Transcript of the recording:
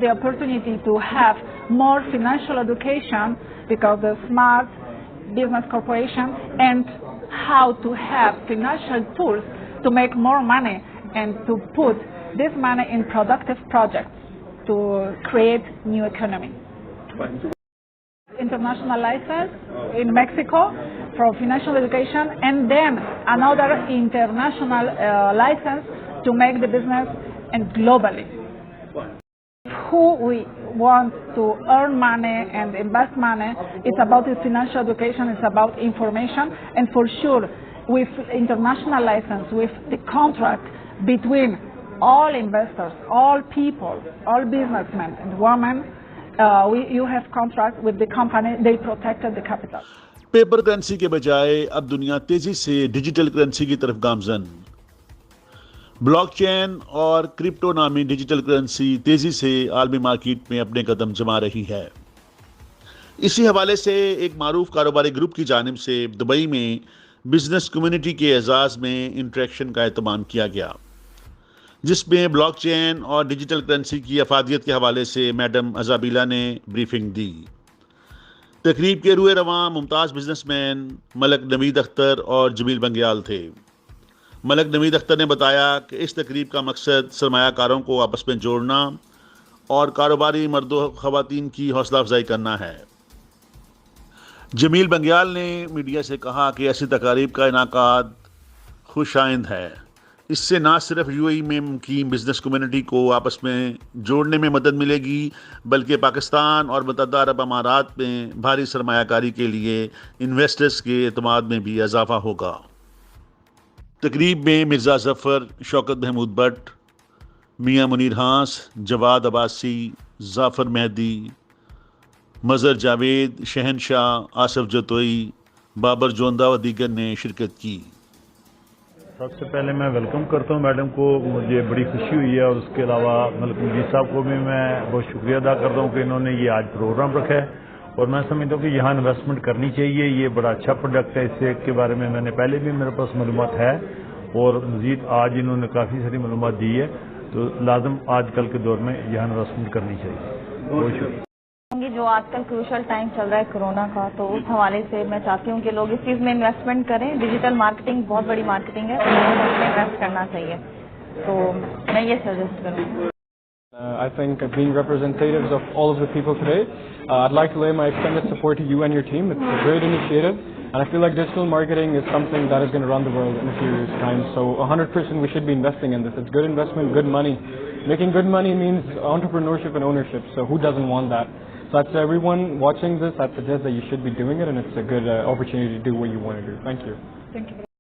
the opportunity to have more financial education because the smart business corporation and how to have financial tools to make more money and to put this money in productive projects to create new economy. International license in Mexico for financial education, and then another international license to make the business and globally. Who we want to earn money and invest money, it's about the financial education, it's about information, and for sure with international license, with the contract between all investors, all people, all businessmen and women, you have contract with the company, they protected the capital. Paper currency کے بجائے اب دنیا تیزی سے digital currency کی طرف گامزن. Block چین اور کرپٹو نامی ڈیجیٹل کرنسی تیزی سے عالمی مارکیٹ میں اپنے قدم جما رہی ہے. اسی حوالے سے ایک معروف کاروباری گروپ کی جانب سے دبئی میں بزنس کمیونٹی کے اعزاز میں انٹریکشن کا اہتمام کیا گیا، جس میں بلاک چین اور ڈیجیٹل کرنسی کی افادیت کے حوالے سے میڈم ازابیلا نے بریفنگ دی. تقریب کے رواں ممتاز بزنس مین ملک نوید اخطر اور جمیل بنگیال تھے. ملک نوید اخطر نے بتایا کہ اس تقریب کا مقصد سرمایہ کاروں کو آپس میں جوڑنا اور کاروباری مرد و خواتین کی حوصلہ افزائی کرنا ہے. جمیل بنگیال نے میڈیا سے کہا کہ ایسی تقاریب کا انعقاد خوش آئند ہے. اس سے نہ صرف یو اے ای میں مقیم بزنس کمیونٹی کو آپس میں جوڑنے میں مدد ملے گی، بلکہ پاکستان اور متحدہ عرب امارات میں بھاری سرمایہ کاری کے لیے انویسٹرز کے اعتماد میں بھی اضافہ ہوگا. تقریب میں مرزا ظفر، شوکت محمود بٹ، میاں منیر ہانس، جواد عباسی، ظافر مہدی، مظہر جاوید، شہنشاہ، آصف جتوئی، بابر جوندہ و دیگر نے شرکت کی. سب سے پہلے میں ویلکم کرتا ہوں میڈم کو، مجھے بڑی خوشی ہوئی ہے، اور اس کے علاوہ ملک نوید صاحب کو بھی میں بہت شکریہ ادا کرتا ہوں کہ انہوں نے یہ آج پروگرام رکھا ہے. اور میں سمجھتا ہوں کہ یہاں انویسٹمنٹ کرنی چاہیے. یہ بڑا اچھا پروڈکٹ ہے، اس سے کے بارے میں نے پہلے بھی میرے پاس معلومات ہے، اور مزید آج انہوں نے کافی ساری معلومات دی ہے، تو لازم آج کل کے دور میں یہاں انویسٹمنٹ کرنی چاہیے. بہت شکریہ. جو آج کل کروشل ٹائم چل رہا ہے کورونا کا، تو اس حوالے سے میں چاہتی ہوں کہ لوگ اس چیز میں انویسٹمنٹ کریں. ڈیجیٹل مارکیٹنگ بہت بڑی مارکیٹنگ ہے، اس میں انویسٹ کرنا چاہیے. تو میں یہ سجیسٹ کروں گی. I think being representatives of all of the people today, I'd like to lay my extended support to you and your team. It's a great initiative, and I feel like digital marketing is something that is going to run the world in a few years' time. So 100% we should be investing in this. It's good investment, good money. Making good money means entrepreneurship and ownership, so who doesn't want that? So to everyone watching this, I suggest that you should be doing it, and it's a good opportunity to do what you want to do. Thank you. Thank you.